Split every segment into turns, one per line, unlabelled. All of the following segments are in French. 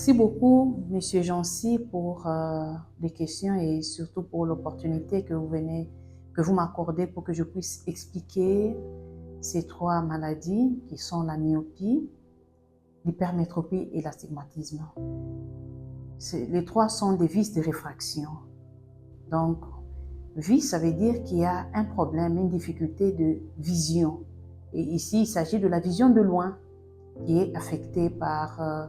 Merci beaucoup, Monsieur Jancy, pour les questions et surtout pour l'opportunité que vous m'accordez pour que je puisse expliquer ces trois maladies qui sont la myopie, l'hypermétropie et l'astigmatisme. Les trois sont des vices de réfraction. Donc, vice, ça veut dire qu'il y a un problème, une difficulté de vision. Et ici, il s'agit de la vision de loin qui est affectée par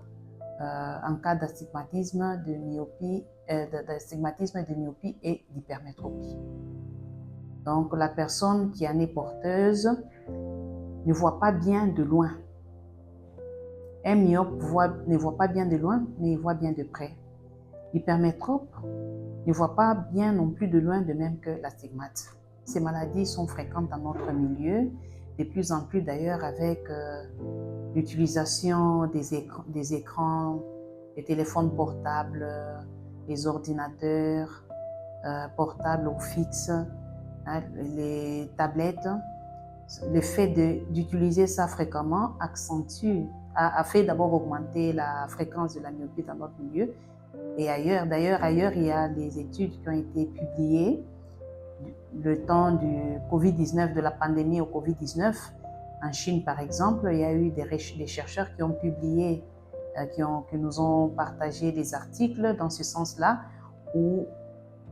en cas d'astigmatisme, de myopie, de myopie et d'hypermétropie. Donc, la personne qui en est porteuse ne voit pas bien de loin. Un myope ne voit pas bien de loin, mais il voit bien de près. L'hypermétrope ne voit pas bien non plus de loin, de même que l'astigmate. Ces maladies sont fréquentes dans notre milieu, de plus en plus d'ailleurs avec l'utilisation des écrans, des téléphones portables, les ordinateurs portables ou fixes, hein, les tablettes. Le fait d'utiliser ça fréquemment a fait d'abord augmenter la fréquence de la myopie dans notre milieu. Et ailleurs, d'ailleurs, il y a des études qui ont été publiées le temps du Covid-19, de la pandémie au Covid-19. En Chine, par exemple, il y a eu des chercheurs qui ont publié, qui nous ont partagé des articles dans ce sens-là, où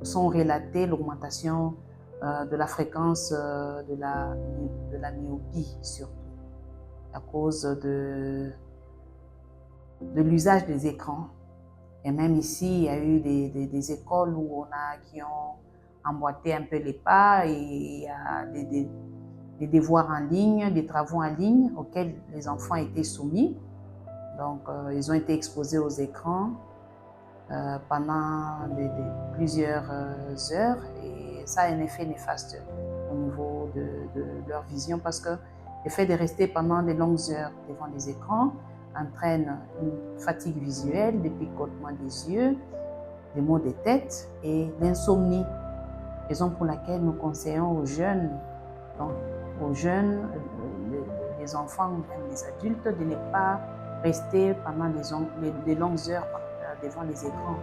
sont relatées l'augmentation de la fréquence de la myopie, surtout à cause de l'usage des écrans. Et même ici, il y a eu des écoles qui ont emboîté un peu les pas, et il y a des devoirs en ligne, des travaux en ligne auxquels les enfants étaient soumis. Donc, ils ont été exposés aux écrans pendant plusieurs heures, et ça a un effet néfaste au niveau de leur vision, parce que le fait de rester pendant de longues heures devant les écrans entraîne une fatigue visuelle, des picotements des yeux, des maux de tête et l'insomnie. Raison pour laquelle nous conseillons aux jeunes, les enfants ou même les adultes, de ne pas rester pendant de longues heures devant les écrans,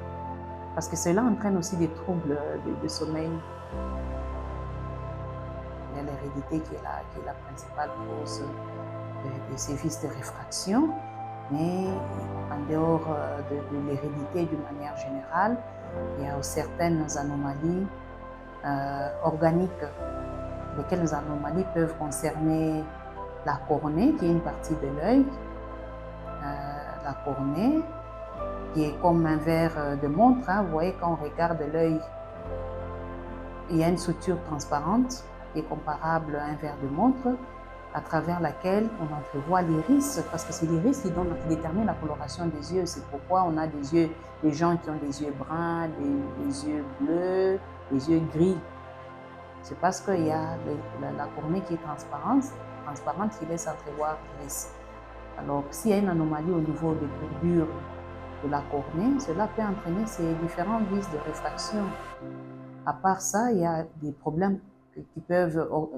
parce que cela entraîne aussi des troubles de sommeil. Il y a l'hérédité qui est la principale cause de ces vices de réfraction, mais en dehors de l'hérédité d'une manière générale, il y a certaines anomalies organiques. Lesquelles anomalies peuvent concerner la cornée, qui est une partie de l'œil. La cornée, qui est comme un verre de montre, hein. Vous voyez, quand on regarde l'œil, il y a une structure transparente qui est comparable à un verre de montre, à travers laquelle on entrevoit l'iris, parce que c'est l'iris qui détermine la coloration des yeux. C'est pourquoi on a des gens qui ont des yeux bruns, des yeux bleus, des yeux gris. C'est parce qu'il y a la cornée qui est transparente qui laisse entrevoir l'iris. Alors, s'il y a une anomalie au niveau des courbures de la cornée, cela peut entraîner ces différents vices de réfraction. À part ça, il y a des problèmes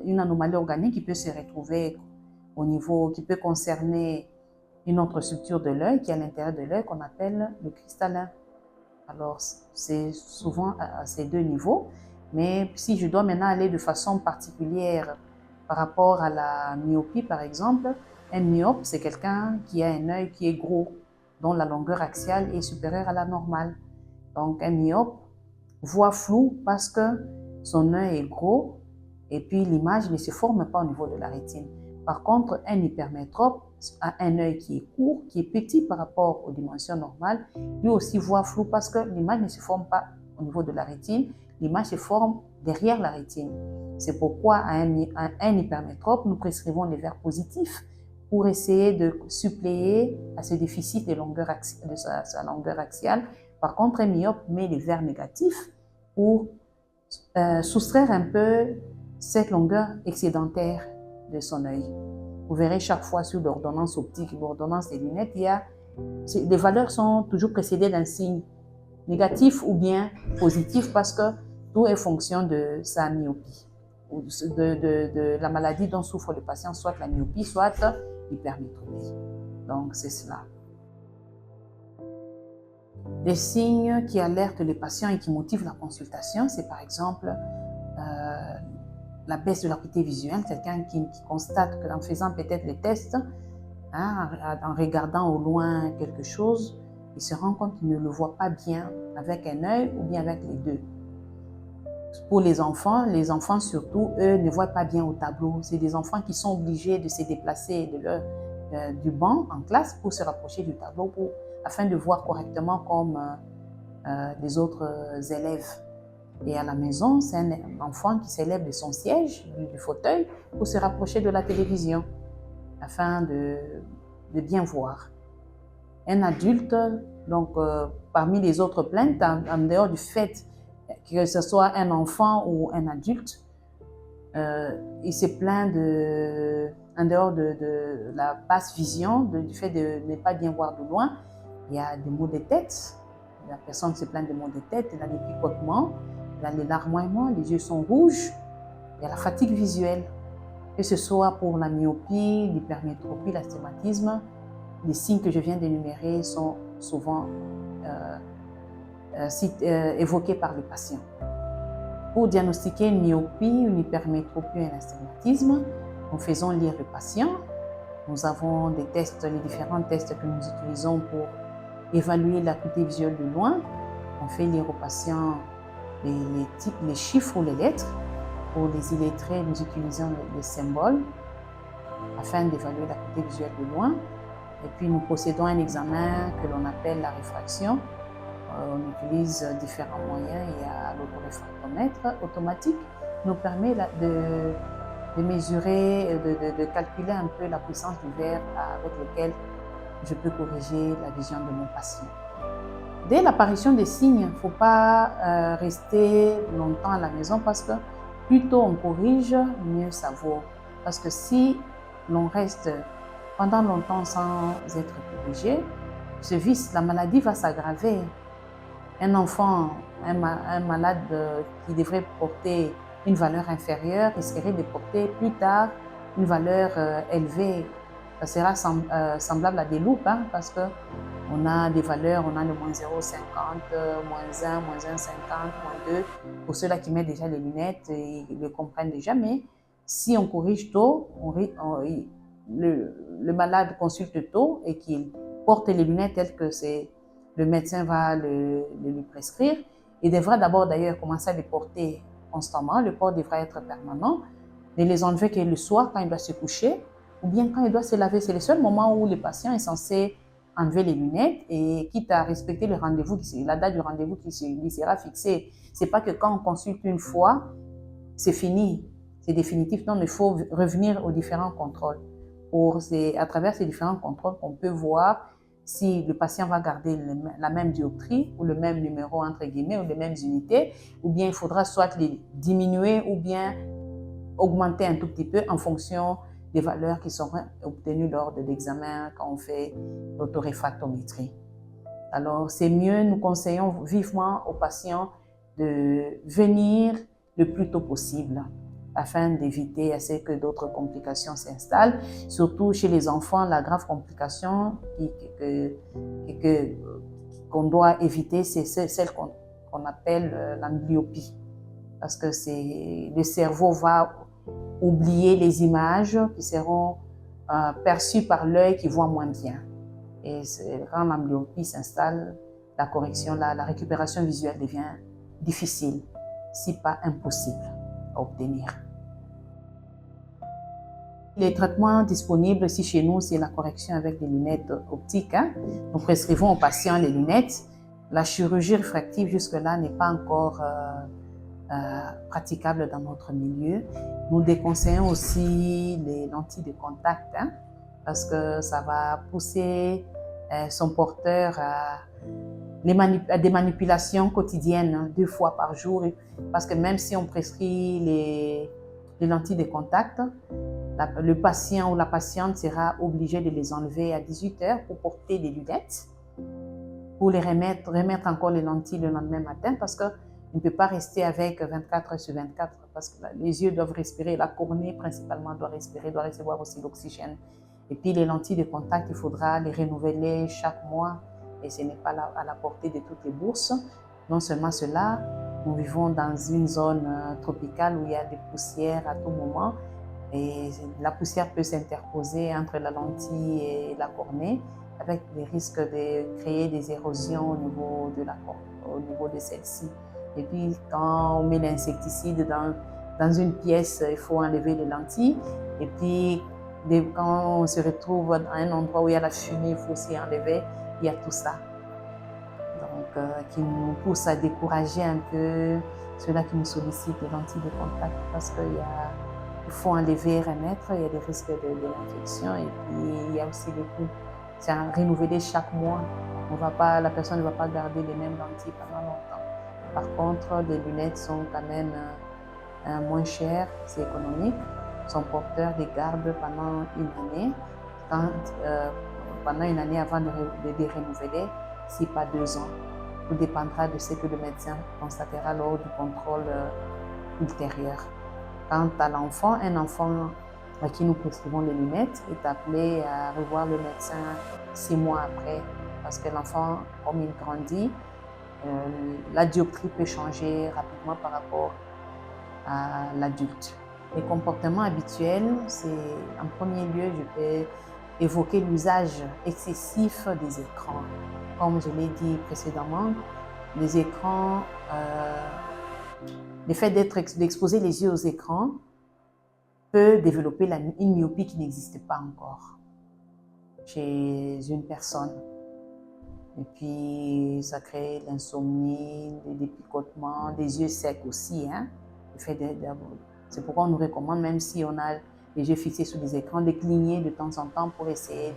une anomalie organique qui peut se retrouver au niveau, qui peut concerner une autre structure de l'œil qui est à l'intérieur de l'œil, qu'on appelle le cristallin. Alors, c'est souvent à ces deux niveaux. Mais si je dois maintenant aller de façon particulière par rapport à la myopie, par exemple, un myope, c'est quelqu'un qui a un œil qui est gros, dont la longueur axiale est supérieure à la normale. Donc, un myope voit flou parce que son œil est gros et puis l'image ne se forme pas au niveau de la rétine. Par contre, un hypermétrope a un œil qui est court, qui est petit par rapport aux dimensions normales. Lui aussi voit flou parce que l'image ne se forme pas au niveau de la rétine, l'image se forme derrière la rétine. C'est pourquoi à un hypermétrope, nous prescrivons les verres positifs pour essayer de suppléer à ce déficit de sa longueur axiale. Par contre, un myope met les verres négatifs pour soustraire un peu cette longueur excédentaire de son œil. Vous verrez chaque fois sur l'ordonnance optique, l'ordonnance des lunettes, les valeurs sont toujours précédées d'un signe négatif ou bien positif, parce que tout est fonction de sa myopie, ou de la maladie dont souffre le patient, soit la myopie, soit l'hypermétropie. Donc c'est cela. Les signes qui alertent les patients et qui motivent la consultation, c'est par exemple la baisse de l'acuité visuelle, quelqu'un qui constate qu'en faisant peut-être les tests, en regardant au loin quelque chose, il se rend compte qu'il ne le voit pas bien avec un œil ou bien avec les deux. Pour les enfants surtout, eux ne voient pas bien au tableau. C'est des enfants qui sont obligés de se déplacer du banc en classe pour se rapprocher du tableau afin de voir correctement comme les autres élèves. Et à la maison, c'est un enfant qui s'élève de son siège, du fauteuil, pour se rapprocher de la télévision afin de bien voir. Un adulte, donc parmi les autres plaintes, en dehors du fait que ce soit un enfant ou un adulte, il se plaint en dehors de la basse vision, du fait de ne pas bien voir de loin. Il y a des maux de tête, la personne se plaint de maux de tête, elle a des picotements, elle a les larmoiements, les yeux sont rouges, il y a la fatigue visuelle, que ce soit pour la myopie, l'hypermétropie, l'astigmatisme. Les signes que je viens d'énumérer sont souvent évoqués par les patients. Pour diagnostiquer une myopie, une hypermétropie et un astigmatisme, nous faisons lire le patient. Nous avons des tests, les différents tests que nous utilisons pour évaluer l'acuité visuelle de loin. On fait lire au patient les chiffres ou les lettres. Pour les illettrés, nous utilisons les symboles afin d'évaluer l'acuité visuelle de loin. Et puis nous procédons à un examen que l'on appelle la réfraction. On utilise différents moyens. Il y a l'autoréfractomètre automatique qui nous permet de mesurer, de calculer un peu la puissance du verre avec lequel je peux corriger la vision de mon patient. Dès l'apparition des signes, il ne faut pas rester longtemps à la maison parce que plus tôt on corrige, mieux ça vaut. Parce que si l'on reste pendant longtemps sans être corrigé, ce vice, la maladie va s'aggraver. Un enfant, un malade qui devrait porter une valeur inférieure risquerait de porter plus tard une valeur élevée. Ça sera semblable à des loupes, parce qu'on a des valeurs, on a le moins 0,50, moins 1, moins 1,50, moins 2. Pour ceux-là qui mettent déjà les lunettes, ils le comprennent déjà, mais si on corrige tôt, le malade consulte tôt et qu'il porte les lunettes telles que le médecin va lui prescrire. Il devra d'abord d'ailleurs commencer à les porter constamment. Le port devra être permanent. Ne les enlever que le soir quand il doit se coucher ou bien quand il doit se laver. C'est le seul moment où le patient est censé enlever les lunettes et quitte à respecter le rendez-vous, la date du rendez-vous qui lui sera fixée. C'est pas que quand on consulte une fois, c'est fini, c'est définitif. Non, il faut revenir aux différents contrôles. C'est à travers ces différents contrôles qu'on peut voir si le patient va garder la même dioptrie ou le même numéro entre guillemets ou les mêmes unités, ou bien il faudra soit les diminuer ou bien augmenter un tout petit peu en fonction des valeurs qui seront obtenues lors de l'examen quand on fait l'autoréfractométrie. Alors c'est mieux, nous conseillons vivement aux patients de venir le plus tôt possible afin d'éviter à ce que d'autres complications s'installent. Surtout chez les enfants, la grave complication qu'on doit éviter, c'est celle qu'on appelle l'amblyopie. Parce que le cerveau va oublier les images qui seront perçues par l'œil qui voit moins bien. Et quand l'amblyopie s'installe, la correction, la récupération visuelle devient difficile, si pas impossible à obtenir. Les traitements disponibles ici chez nous, c'est la correction avec des lunettes optiques. Nous prescrivons aux patients les lunettes. La chirurgie réfractive jusque-là n'est pas encore praticable dans notre milieu. Nous déconseillons aussi les lentilles de contact parce que ça va pousser son porteur à des manipulations quotidiennes 2 fois par jour. Parce que même si on prescrit les lentilles de contact, le patient ou la patiente sera obligé de les enlever à 18 heures pour porter des lunettes, pour les remettre encore les lentilles le lendemain matin parce qu'on ne peut pas rester avec 24 heures sur 24 parce que les yeux doivent respirer, la cornée principalement doit respirer, doit recevoir aussi l'oxygène. Et puis les lentilles de contact, il faudra les renouveler chaque mois et ce n'est pas à la portée de toutes les bourses. Non seulement cela, nous vivons dans une zone tropicale où il y a des poussières à tout moment et la poussière peut s'interposer entre la lentille et la cornée avec des risques de créer des érosions au niveau de celle-ci. Et puis quand on met l'insecticide dans une pièce, il faut enlever les lentilles. Et puis quand on se retrouve à un endroit où il y a la fumée, il faut aussi enlever. Il y a tout ça. Donc, qui nous pousse à décourager un peu ceux-là qui nous sollicitent les lentilles de contact parce qu'il faut enlever et remettre, il y a des risques de l'infection et puis il y a aussi des coûts. C'est à renouveler chaque mois. La personne ne va pas garder les mêmes lentilles pendant longtemps. Par contre, les lunettes sont quand même moins chères, c'est économique. Son porteur les garde pendant une année. Pendant une année avant de les renouveler, si pas 2 ans. Tout dépendra de ce que le médecin constatera lors du contrôle ultérieur. Quant à l'enfant, un enfant à qui nous prescrivons les lunettes est appelé à revoir le médecin 6 mois après, parce que l'enfant, comme il grandit, la dioptrie peut changer rapidement par rapport à l'adulte. Les comportements habituels, c'est en premier lieu, je peux évoquer l'usage excessif des écrans. Comme je l'ai dit précédemment, les écrans, le fait d'exposer les yeux aux écrans peut développer une myopie qui n'existe pas encore chez une personne. Et puis, ça crée l'insomnie, des picotements, des yeux secs aussi. Hein? C'est pourquoi on nous recommande, même si on a les yeux fixés sur des écrans, de cligner de temps en temps pour essayer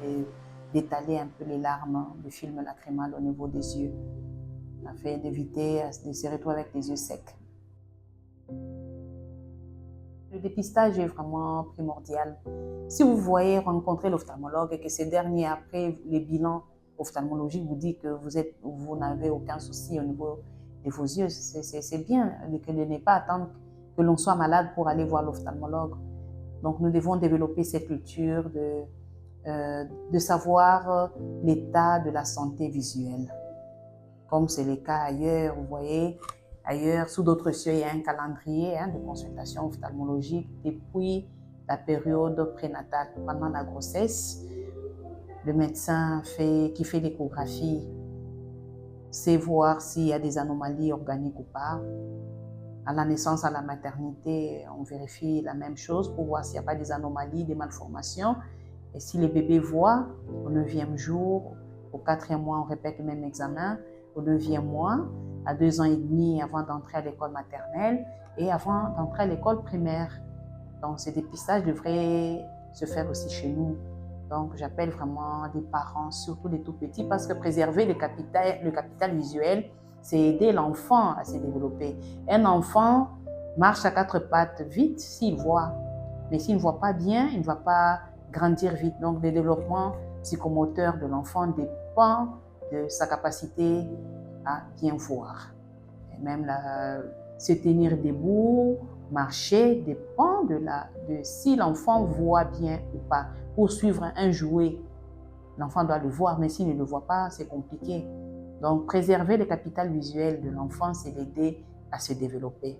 d'étaler un peu les larmes, le film lacrymal au niveau des yeux, afin d'éviter de se retrouver avec les yeux secs. Le dépistage est vraiment primordial. Si vous voyez rencontrer l'ophtalmologue et que ce dernier, après les bilans ophtalmologiques, vous dit que vous n'avez aucun souci au niveau de vos yeux, c'est bien de ne pas attendre que l'on soit malade pour aller voir l'ophtalmologue. Donc, nous devons développer cette culture de savoir l'état de la santé visuelle. Comme c'est le cas ailleurs, vous voyez, ailleurs, sous d'autres cieux, il y a un calendrier de consultation ophtalmologique depuis la période prénatale. Pendant la grossesse, le médecin qui fait l'échographie sait voir s'il y a des anomalies organiques ou pas. À la naissance, à la maternité, on vérifie la même chose pour voir s'il n'y a pas des anomalies, des malformations. Et si le bébé voit, au 9e jour, au 4e mois, on répète le même examen. Au 9e mois, à 2 ans et demi avant d'entrer à l'école maternelle et avant d'entrer à l'école primaire. Donc, ce dépistage devrait se faire aussi chez nous. Donc, j'appelle vraiment les parents, surtout les tout petits, parce que préserver le capital visuel, c'est aider l'enfant à se développer. Un enfant marche à 4 pattes vite s'il voit, mais s'il ne voit pas bien, il ne va pas grandir vite. Donc, le développement psychomoteur de l'enfant dépend de sa capacité à bien voir. Et même se tenir debout, marcher, dépend de si l'enfant voit bien ou pas. Pour suivre un jouet, l'enfant doit le voir, mais s'il ne le voit pas, c'est compliqué. Donc, préserver le capital visuel de l'enfant, c'est l'aider à se développer.